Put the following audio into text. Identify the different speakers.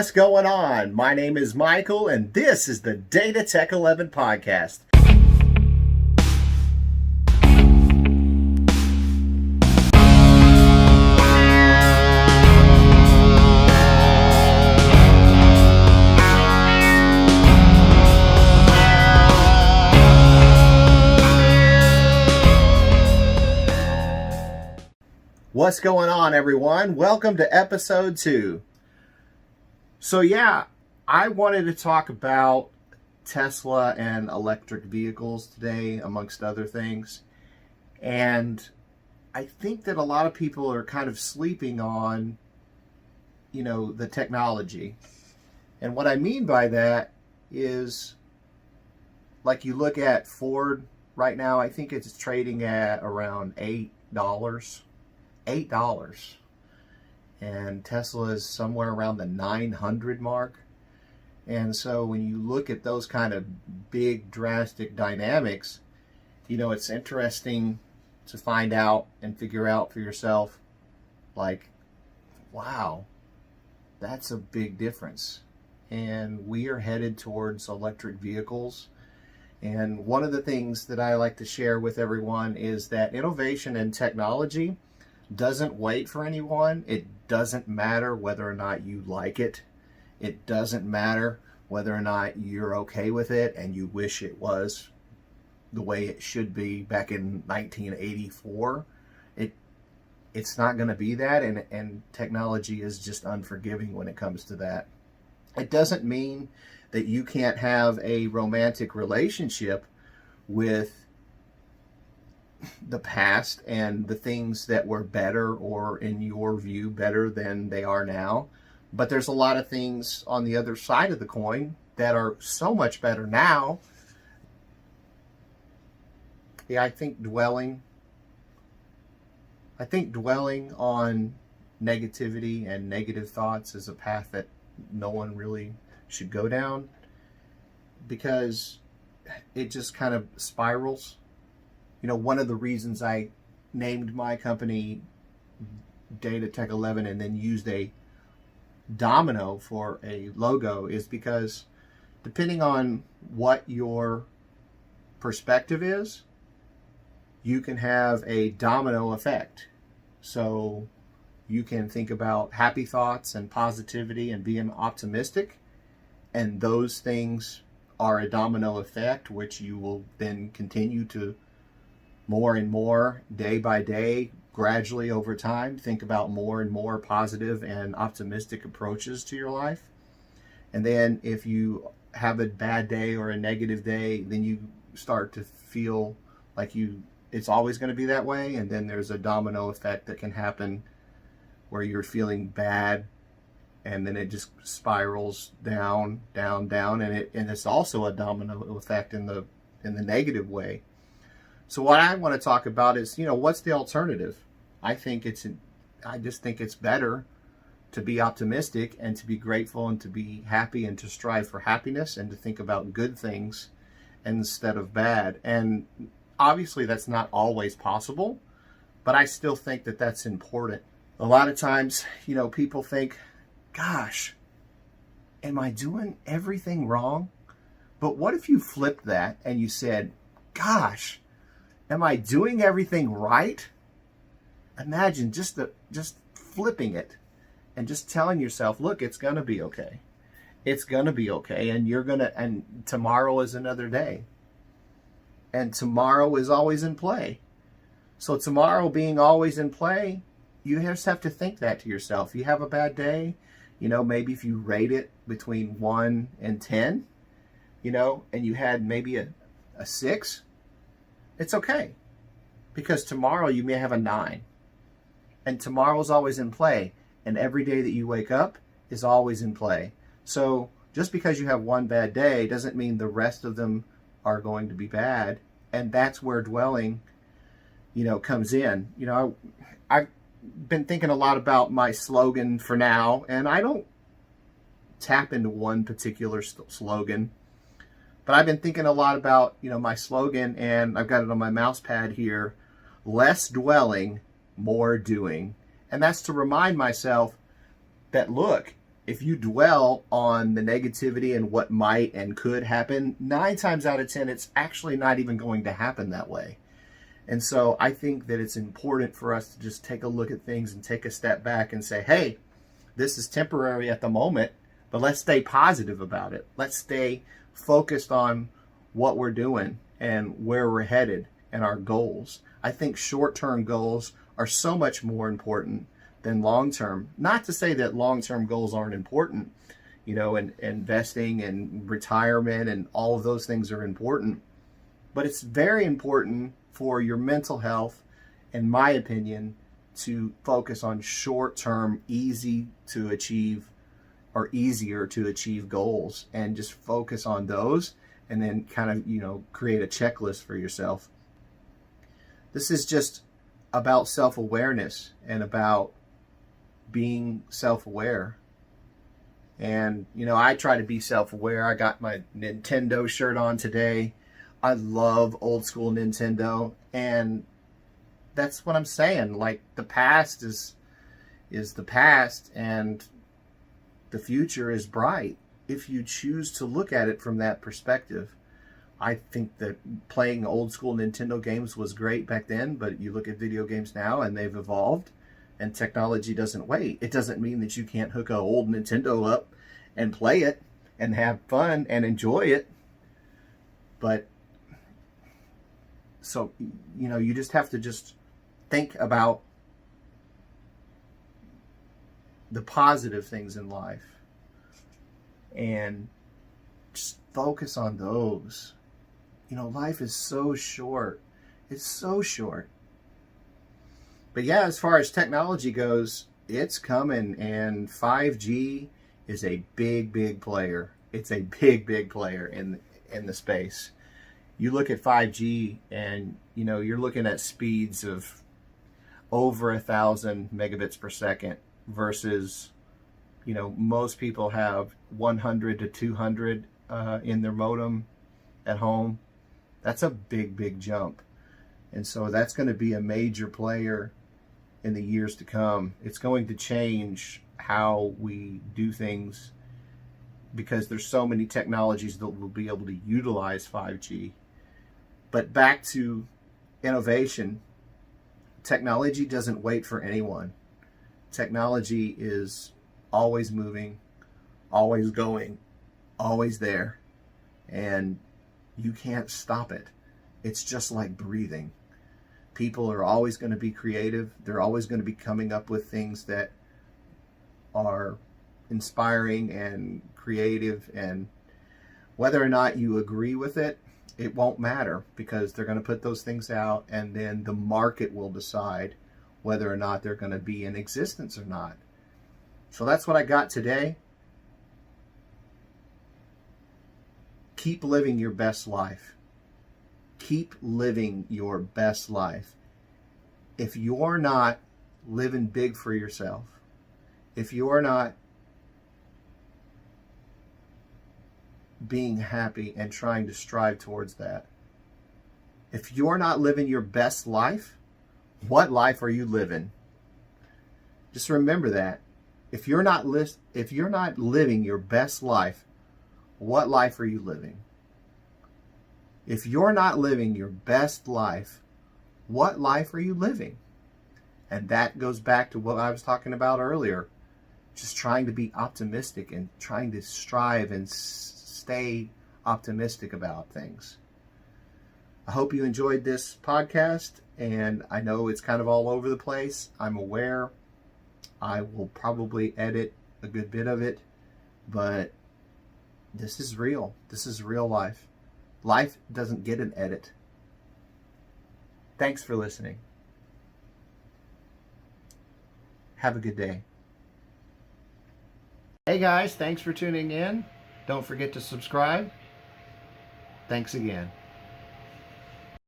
Speaker 1: What's going on? My name is Michael, and this is the Data Tech 11 podcast. What's going on, everyone? Welcome to episode 2. So I wanted to talk about Tesla and electric vehicles today, amongst other things. And I think that a lot of people are kind of sleeping on, the technology. And what I mean by that is, like, you look at Ford right now, I think it's trading at around $8. $8. And Tesla is somewhere around the 900 mark. And so when you look at those kind of big drastic dynamics, it's interesting to find out and figure out for yourself, like, wow, that's a big difference. And we are headed towards electric vehicles. And one of the things that I like to share with everyone is that innovation and technology doesn't wait for anyone. It doesn't matter whether or not you like it. It doesn't matter whether or not you're okay with it and you wish it was the way it should be back in 1984. It's not going to be that, and technology is just unforgiving when it comes to that. It doesn't mean that you can't have a romantic relationship with the past and the things that were better, or in your view better than they are now. But there's a lot of things on the other side of the coin that are so much better now. I think dwelling on negativity and negative thoughts is a path that no one really should go down, because it just kind of spirals. One of the reasons I named my company Data Tech 11 and then used a domino for a logo is because, depending on what your perspective is, you can have a domino effect. So you can think about happy thoughts and positivity and being optimistic, and those things are a domino effect, which you will then continue to more and more, day by day, gradually over time, think about more and more positive and optimistic approaches to your life. And then if you have a bad day or a negative day, then you start to feel like it's always going to be that way. And then there's a domino effect that can happen where you're feeling bad, and then it just spirals down, down, down, and it's also a domino effect in the negative way. So what I want to talk about is, what's the alternative? I just think it's better to be optimistic and to be grateful and to be happy and to strive for happiness and to think about good things instead of bad. And obviously that's not always possible, but I still think that that's important. A lot of times, people think, gosh, am I doing everything wrong? But what if you flipped that and you said, gosh, am I doing everything right? Imagine just flipping it and just telling yourself, look, it's going to be okay. It's going to be okay. And tomorrow is another day. And tomorrow is always in play. So tomorrow being always in play, you just have to think that to yourself. You have a bad day, maybe if you rate it between 1 and 10, and you had maybe a 6, it's okay, because tomorrow you may have a 9, and tomorrow's always in play, and every day that you wake up is always in play. So just because you have one bad day doesn't mean the rest of them are going to be bad, and that's where dwelling, comes in. I've been thinking a lot about my slogan for now, and I don't tap into one particular slogan. But I've been thinking a lot about, my slogan, and I've got it on my mouse pad here: less dwelling, more doing. And that's to remind myself that, look, if you dwell on the negativity and what might and could happen, 9 times out of 10, it's actually not even going to happen that way. And so I think that it's important for us to just take a look at things and take a step back and say, hey, this is temporary at the moment, but let's stay positive about it. Let's stay focused on what we're doing and where we're headed and our goals. I think short-term goals are so much more important than long-term. Not to say that long-term goals aren't important, and investing and retirement and all of those things are important, but it's very important for your mental health, in my opinion, to focus on short-term, easy to achieve or easier to achieve goals, and just focus on those, and then kind of, create a checklist for yourself. This is just about self-awareness and about being self-aware. And, I try to be self-aware. I got my Nintendo shirt on today. I love old school Nintendo, and that's what I'm saying. Like, the past is the past, and the future is bright if you choose to look at it from that perspective. I think that playing old school Nintendo games was great back then, but you look at video games now and they've evolved, and technology doesn't wait. It doesn't mean that you can't hook an old Nintendo up and play it and have fun and enjoy it. But so, you just have to just think about the positive things in life and just focus on those. Life is so short. It's so short. But yeah, as far as technology goes, it's coming, and 5G is a big, big player. It's a big, big player in the space. You look at 5G and, you're looking at speeds of over 1,000 megabits per second versus, most people have 100 to 200 in their modem at home. That's a big, big jump. And so that's going to be a major player in the years to come. It's going to change how we do things because there's so many technologies that will be able to utilize 5G. But back to innovation, technology doesn't wait for anyone. Technology is always moving, always going, always there, and you can't stop it. It's just like breathing. People are always going to be creative. They're always going to be coming up with things that are inspiring and creative, and whether or not you agree with it, it won't matter, because they're going to put those things out, and then the market will decide whether or not they're going to be in existence or not. So that's what I got today. Keep living your best life. Keep living your best life. If you're not living big for yourself, if you're not being happy and trying to strive towards that, if you're not living your best life, what life are you living? Just remember that. If you're not living your best life, what life are you living? If you're not living your best life, what life are you living? And that goes back to what I was talking about earlier. Just trying to be optimistic and trying to strive and stay optimistic about things. I hope you enjoyed this podcast, and I know it's kind of all over the place. I'm aware. I will probably edit a good bit of it, but this is real. This is real life. Life doesn't get an edit. Thanks for listening. Have a good day. Hey guys, thanks for tuning in. Don't forget to subscribe. Thanks again.